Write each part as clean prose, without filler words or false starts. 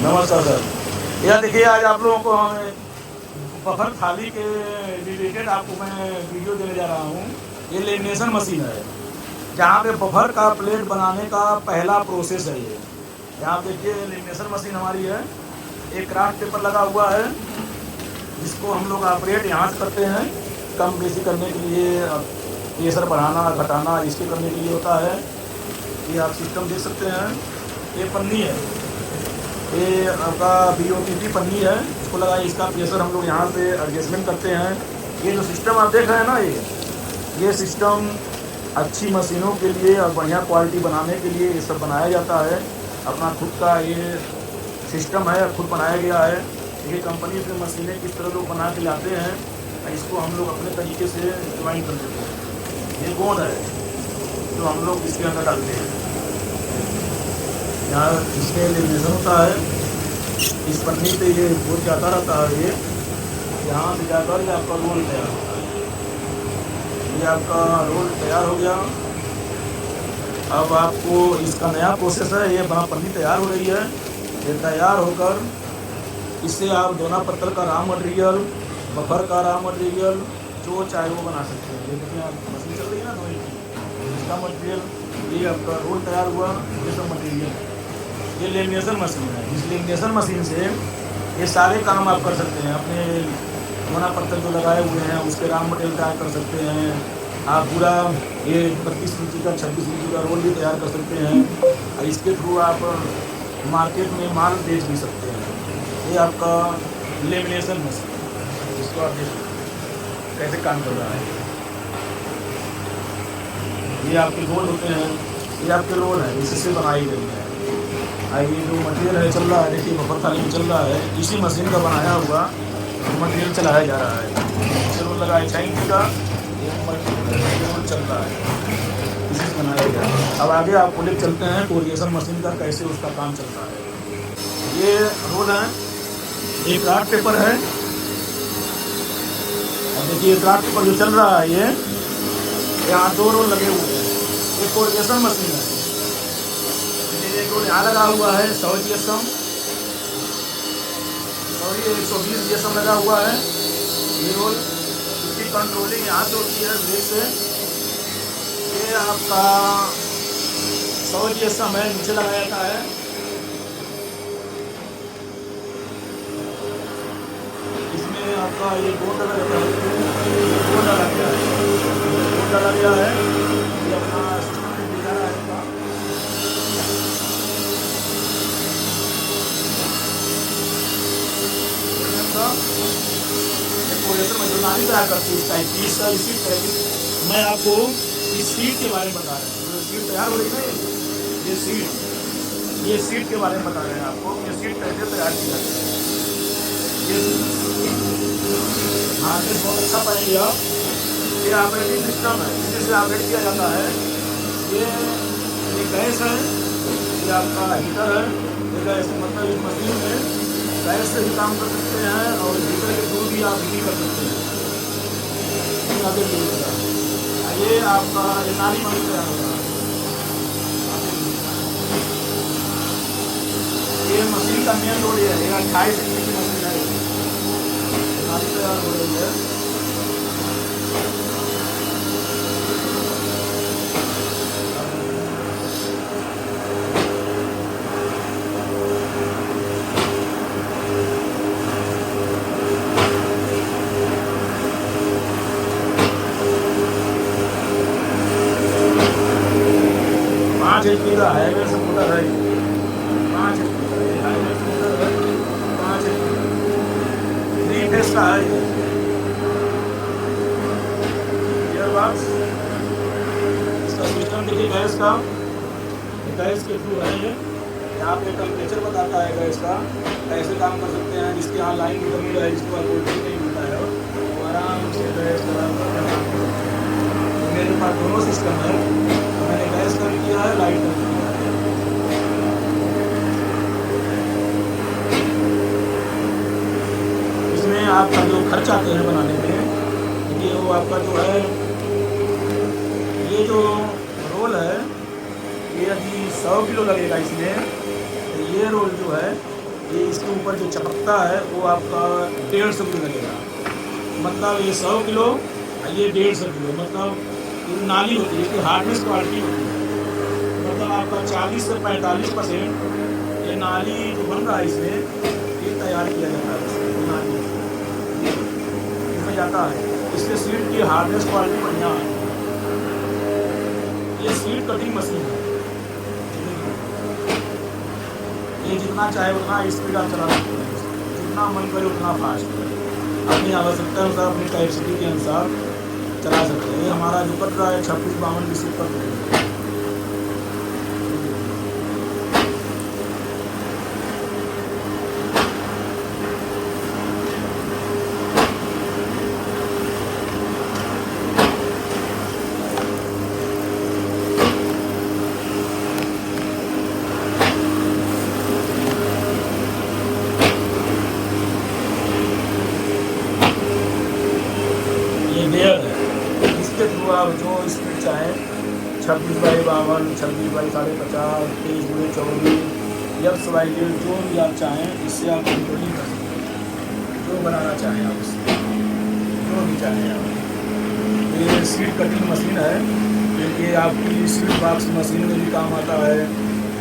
नमस्कार सर। यह देखिए, आज आप लोगों को बफर थाली के रिलेटेड आपको मैं वीडियो देने जा रहा हूँ। ये लेमिनेशन मशीन है, जहाँ पे बफर का प्लेट बनाने का पहला प्रोसेस है। ये यहाँ देखिए, लेमिनेशन मशीन हमारी है। एक क्राफ्ट पेपर लगा हुआ है, जिसको हम लोग ऑपरेट यहाँ से करते हैं। कम बेसी करने के लिए, प्रेशर बढ़ाना घटाना इसके करने के लिए होता है। ये आप सिस्टम देख सकते हैं। ये पन्नी है, ये आपका BOPP पन्नी है, इसको लगा। इसका प्रेशर हम लोग यहाँ पे एडजस्टमेंट करते हैं। ये जो सिस्टम आप देख रहे हैं ना, ये सिस्टम अच्छी मशीनों के लिए और बढ़िया क्वालिटी बनाने के लिए ये सब बनाया जाता है। अपना खुद का ये सिस्टम है, खुद बनाया गया है। ये कंपनी से मशीनें किस तरह लोग बना के लाते हैं, इसको हम लोग अपने तरीके से ज्वाइन कर देते हैं। ये गोंद है जो हम लोग इसके अंदर डालते हैं। यहाँ इसमें लेमिनेशन होता है, इस पन्नी पे ये गोंद जाता रहता है। ये यहाँ से जाकर ये आपका रोल तैयार होता है। ये आपका रोल तैयार हो गया। अब आपको इसका नया प्रोसेस है। ये बना पन्नी तैयार हो रही है। ये तैयार होकर इससे आप दोना पत्तल का रॉ मटेरियल, बफर का रॉ मटेरियल जो चाहे वो बना सकते हैं। ये देखिए, आप मशीन चल रही है ना, दोई की, इसका मटेरियल, ये आपका रोल तैयार हुआ, ये सब मटेरियल है। ये लेमिनेशन मशीन है। इस लेमिनेशन मशीन से ये सारे काम आप कर सकते हैं। अपने दोना पत्तल जो लगाए हुए हैं उसके रॉ मटेरियल तैयार कर सकते हैं। आप पूरा ये 32 इंची का 26 इंची का रोल भी तैयार कर सकते हैं, और इसके थ्रू आप मार्केट में माल बेच भी सकते हैं। ये आपका लेमिनेशन मशीन, जिसको आप देख कैसे काम कर रहा है। ये आपके रोल होते हैं, ये आपके रोल है, इससे बनाई गई है। ये जो मटेरियल है चल रहा है, देखिए बफर थाली में चल रहा है, इसी मशीन का बनाया हुआ मटेरियल चलाया जा रहा है। रोल लगा है 6 इंच का, ये रोल चल रहा है, इसी से बनाया गया है। अब आगे आपको लेकर चलते हैं कोरिएशन मशीन का कैसे उसका काम चलता है। ये रोल है, एक क्राफ्ट पेपर है। अब देखिए, क्राफ्ट पेपर जो चल रहा है, ये यहाँ 2 रोल लगे हुए हैं। ये कोरिएशन मशीन है। एक रोल यहाँ लगा हुआ है 100 GSM, और ये 120 GSM लगा हुआ है। ये रोल, इसकी कंट्रोलिंग यहाँ से होती है ब्रेक से। ये आपका 100 GSM है, नीचे लगाया जाता है। इसमें आपका ये गोंद डाला जाता है, गोंद डाला गया है, गोंद डाला गया है। ये अपना सिस्टम दिखा रहा है इसका। कोरिएशन में जो नानी तैयार करती है इस टाइप की, इसी तरह की मैं आपको इस सीट के बारे में बता रहा हूँ। जो सीट तैयार हो रही है ना, ये सीट के बारे में बता रहे हैं आपको। ये सीट कैसे तैयार की जाती है। ये हाँ, ये बहुत अच्छा पाएंगे आप। ये ऑपरेटिंग सिस्टम है, जिससे ऑपरेट किया जाता है। ये गैस है, ये आपका हीटर है। ये गैस मतलब इस मशीन में गैस से भी काम कर सकते हैं, और हीटर के थ्रू भी आप हीटिंग कर सकते हैं। ये आपका ये नाली मशीन तैयार होता है। ये मशीन का मेन रोड है। 28 इंच की मशीन है, नाली तैयार हो रही है। HP का हाईवे से मोटर है, 5 HP का हाईवे से मोटर है, 5 HP 3 फेस का है। गियरबॉक्स, इसका सिस्टम देखिए गैस का, गैस के थ्रू है। ये यहाँ पे टेम्परेचर बताता है गैस का, कैसे काम कर सकते हैं। जिसके यहाँ लाइन की कमी है, जिसके पास वोल्टेज नहीं मिलता है, वो आराम से गैस का मेरे पास दोनों सिस्टम है। मैंने गैस का भी किया है, लाइट का भी किया है। इसमें आपका जो खर्च आते हैं बनाने में, देखिए वो आपका जो है, ये जो रोल है, ये यदि 100 किलो लगेगा इसमें, तो ये रोल जो है ये इसके ऊपर जो चपकता है वो आपका 150 किलो लगेगा। मतलब ये 100 किलो, ये 150 किलो, मतलब ये नाली होती है, इसकी हार्डनेस क्वालिटी होती है। मतलब आपका 40 से 45% ये नाली जो बन रहा है इसमें, ये तैयार किया जाता है इसमें नाली इसमें जाता है। इससे सीड की हार्डनेस क्वालिटी बढ़िया है। ये सीड कटिंग मशीन है। ये जितना चाहे उतना स्पीड आप चला सकते हैं, जितना मन करे उतना फास्ट, अपनी आवश्यकता अनुसार अपनी कैपेसिटी के अनुसार चला सकते हैं। ये हमारा जो कट रहा है 56-52 की सीट कट रही है। इसके थ्रू आप जो स्पीड चाहें 26/52, 26/50, 23/24, X/Y जो भी आप चाहें इससे आप कंट्रोलिंग कर सकते हैं। जो बनाना चाहें आप इससे, जो भी चाहें आप। ये सीड कटिंग मशीन है, ये आपकी सीड बॉक्स मशीन में भी काम आता है।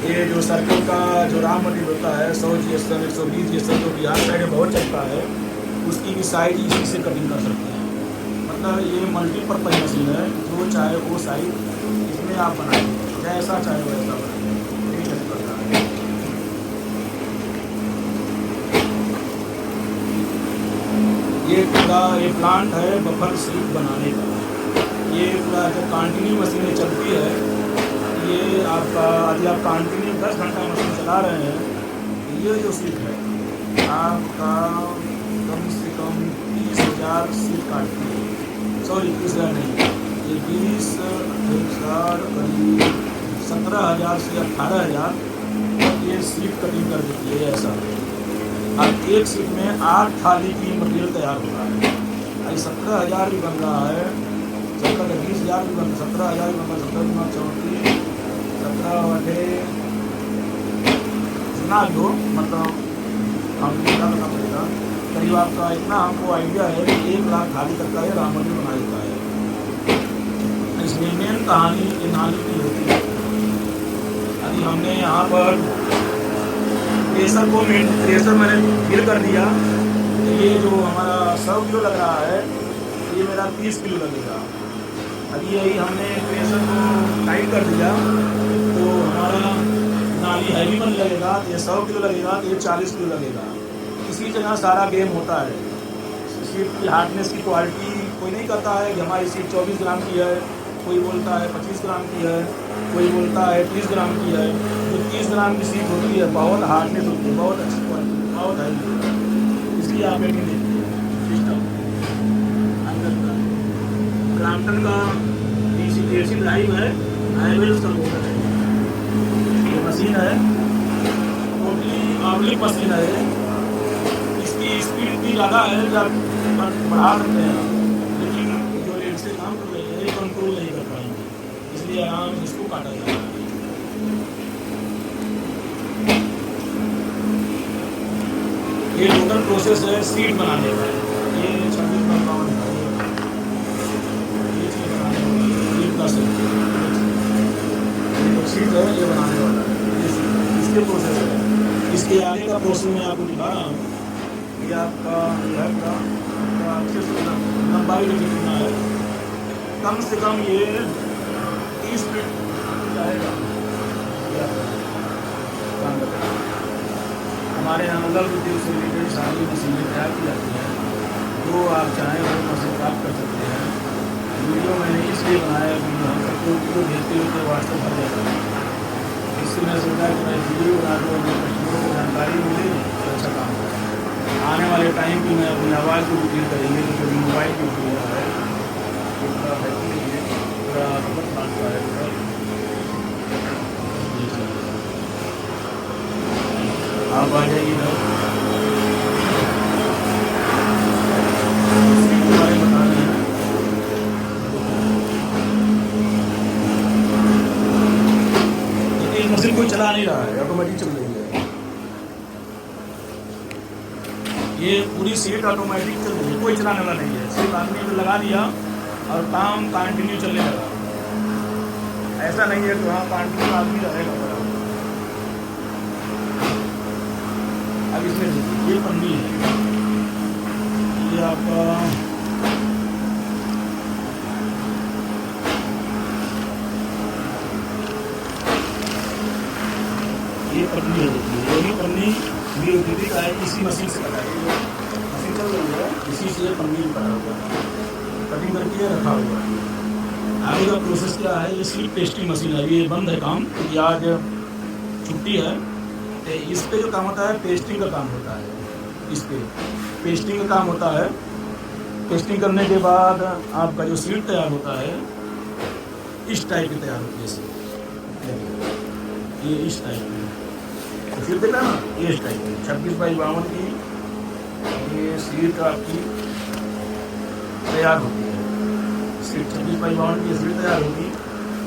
ये जो सर्कल का जो रॉ मटेरियल होता है 100 GSM, 120 GSM जो बिहार साइड में बहुत चलता है, उसकी भी साइज इसी से कटिंग कर सकते हैं। मतलब ये मल्टीपर्पज़ मशीन है, जो चाहे वो साइज इसमें आप बनाएं, जैसा चाहे वैसा बनाएं, यही नहीं करता है। ये पूरा ये प्लांट है बफर सीड बनाने का। ये पूरा जो कंटिन्यू मशीनें चलती है, ये आपका यदि आप कंटिन्यू 10 घंटा मशीन चला रहे हैं, ये जो सीट है आपका कम से कम 30,000 सीट काटती है। सॉरी 30,000 नहीं, ये 20,000 करीब 17,000 से 18,000 ये सीट कटिंग कर देती है। ऐसा अब एक सीट में 8 थाली की मटेरियल तैयार हो रहा है। अभी 17,000 भी बन रहा है, 20,000 भी बन, 17,000 भी बन रहा है, 17 17 बटे जितना भी हो, मतलब हमको क्या करना पड़ेगा, करीब आपका इतना हमको आइडिया है कि 1 लाख थाली तक का ये रॉ मटेरियल बना देता है। इसमें मेन कहानी ये नाली की होती है। अभी हमने यहाँ पर प्रेशर मैंने फिल कर दिया। ये जो हमारा 100 किलो लग रहा है, ये मेरा 30 किलो लगेगा। अभी यही हमने प्रेशर को टाइट कर दिया तो हमारा नाली हैवी बन लगेगा। ये 100 किलो लगेगा तो ये 40 किलो लगेगा। इसी जगह सारा गेम होता है। सीट की हार्डनेस की क्वालिटी कोई नहीं कहता है कि हमारी सीट 24 ग्राम की है, कोई बोलता है 25 ग्राम की है, कोई बोलता है 30 ग्राम की है। जो 30 ग्राम की सीट होती है बहुत हार्डनेस होती है, बहुत अच्छी क्वालिटी, बहुत हैवी। इसलिए आप एक देखिए सिस्टम अंदर का क्राम्पटन का AC ड्राइव है, हाईवेल्स का मोटर है। ये मशीन है टोटली ऑब्लिक मशीन है। इसकी स्पीड भी ज़्यादा है, जब बढ़ा सकते हैं, लेकिन जो रेट से काम कर रही है ये कंट्रोल नहीं कर पाएंगे, इसलिए आराम से इसको काटा जा रहा है। ये टोटल प्रोसेस है सीड बनाने का। ये 26/52 का ये चीज़ बनाने वाला सीड का सीड है, ये बनाने वाला है। इसके प्रोसेस है। इसके आगे का प्रोसेस मैं आपको दिखा रहा हूँ। ये आपका अच्छे से लंबाई में कितना है, कम से कम ये 30 फीट जाएगा। हमारे यहाँ अलग से रिलेटेड सारी मशीनें तैयार की जाती हैं। जो आप चाहें वो मशीन प्राप्त कर सकते हैं। वीडियो मैंने इसलिए बनाया कि हम सबको वीडियो भेजते हुए व्हाट्सएप भर जाता है। इससे मैं सोचा कि मैं वीडियो बना दूँ, अपने कस्टमरों को जानकारी मिले तो अच्छा काम है। आने वाले टाइम की मैं अपनी आवाज़ को रिपीट करेंगे तो कभी मोबाइल की उपयोग है, पूरा है, पूरा रबर प्लांट का है। आप आ जाइए इधर, इसके बारे में बता रहे हैं। लेकिन मशीन कोई चला नहीं रहा है, ऑटोमेटिक चल रही है। ये पूरी सीट ऑटोमेटिक चल रही है, कोई चलाने वाला नहीं है, सिर्फ आदमी ने लगा दिया और काम कंटिन्यू चलने लगा। ऐसा नहीं है कि वहाँ कंटिन्यू आदमी रहेगा बड़ा। अब इसमें ये पन्नी है, ये आपका ये पन्नी होती है, ये पन्नी भी होती थी इसी मशीन से कटाई, मशीन चल रही है इसी से पन्नी कटा हुआ कटिंग करके रखा हुआ है। आगे का प्रोसेस क्या है, ये सिर्फ पेस्टिंग मशीन है, ये बंद है काम क्योंकि आज छुट्टी है। तो इस पे जो काम होता है पेस्टिंग का काम होता है, इस पे पेस्टिंग का काम होता है। पेस्टिंग करने के बाद आपका जो सीट तैयार होता है इस टाइप की तैयार होती है, ये इस टाइप की, तो फिर देखा ना ये इस टाइप की 26x52 की ये सीट आपकी तैयार होती है। सीट 26x52 की सीट तैयार होगी।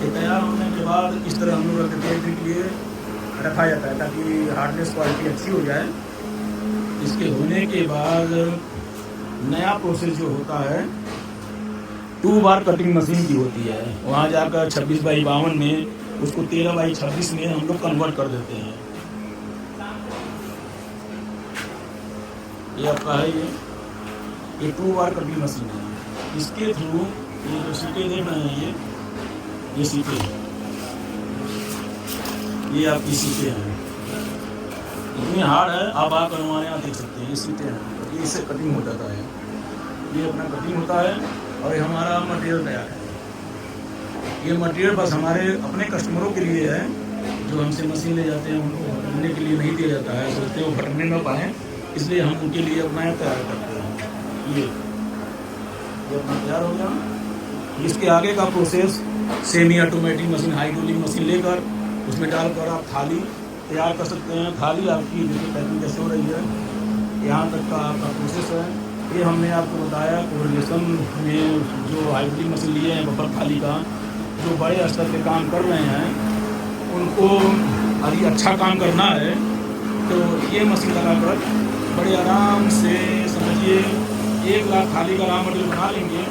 ये तैयार होने के बाद इस तरह हम लोग रखते के लिए रखा जाता है ताकि हार्डनेस क्वालिटी अच्छी हो जाए। इसके होने के बाद नया प्रोसेस जो होता है 2 बार कटिंग मशीन की होती है, वहाँ जाकर 26x52 में उसको 13x26 में हम लोग कन्वर्ट कर देते हैं। ये आपका है ये 2 बार कटिंग मशीन है। इसके थ्रू ये जो सीटें देख रहे हैं ये सीटें हैं, ये आपकी सीटें हैं, इतनी हार्ड है। आप आकर हमारे यहाँ देख सकते हैं, ये सीटें हैं, ये इससे कटिंग हो जाता है, ये अपना कटिंग होता है और ये हमारा मटेरियल तैयार है। ये मटेरियल बस हमारे अपने कस्टमरों के लिए है, जो हमसे मशीन ले जाते हैं उनको फटने के लिए नहीं दिया जाता है, सोचते हैं वो फटने न पाएँ, इसलिए हम उनके लिए अपना तैयार करते हैं। ये अपना तैयार हो गया। इसके आगे का process semi automatic machine, hydraulic machine लेकर उसमें डालकर आप थाली तैयार कर सकते हैं। थाली आपकी जैसे पैकिंग जैसे हो रही है, यहाँ तक का आपका प्रोसेस है। ये हमने आपको बताया कोरिलेशन में जो हाइड्रोलिक मशीन लिए हैं बफर थाली का, जो बड़े स्तर पे काम कर रहे हैं उनको अभी अच्छा काम करना है तो ये मशीन लगाकर बड़े आराम से समझिए 1 लाख थाली का रॉ मटेरियल बना लेंगे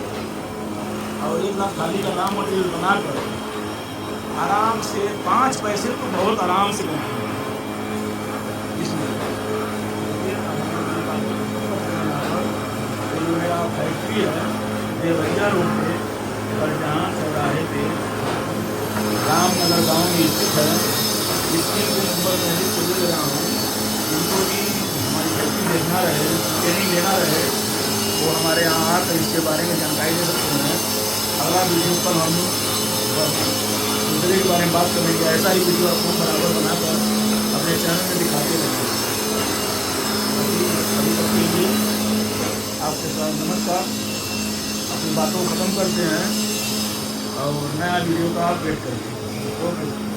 और 1 लाख थाली का रॉ मटेरियल बनाकर आराम से 5 पैसे तो बहुत आराम से बनाएंगे। इसमें जो मेरा फैक्ट्री है देवरिया रोड पे करजान चौराहे पे रामनगर गांव में स्थित है। इसके नंबर मैं लिख के दे रहा हूँ, जिनको भी हमारी फैक्ट्री देखना रहे, ट्रेनिंग लेना रहे, वो हमारे यहाँ आकर इसके बारे में जानकारी दे सकते हैं। अगला वीडियो पर हम दूसरे के बारे में बात करेंगे। ऐसा ही वीडियो आपको बराबर बनाकर अपने चैनल में दिखाते रहेंगे। अभी तक के लिए आपके साथ नमस्कार। अपनी बातों को ख़त्म करते हैं और नया वीडियो का आप वेट करिए। ओके।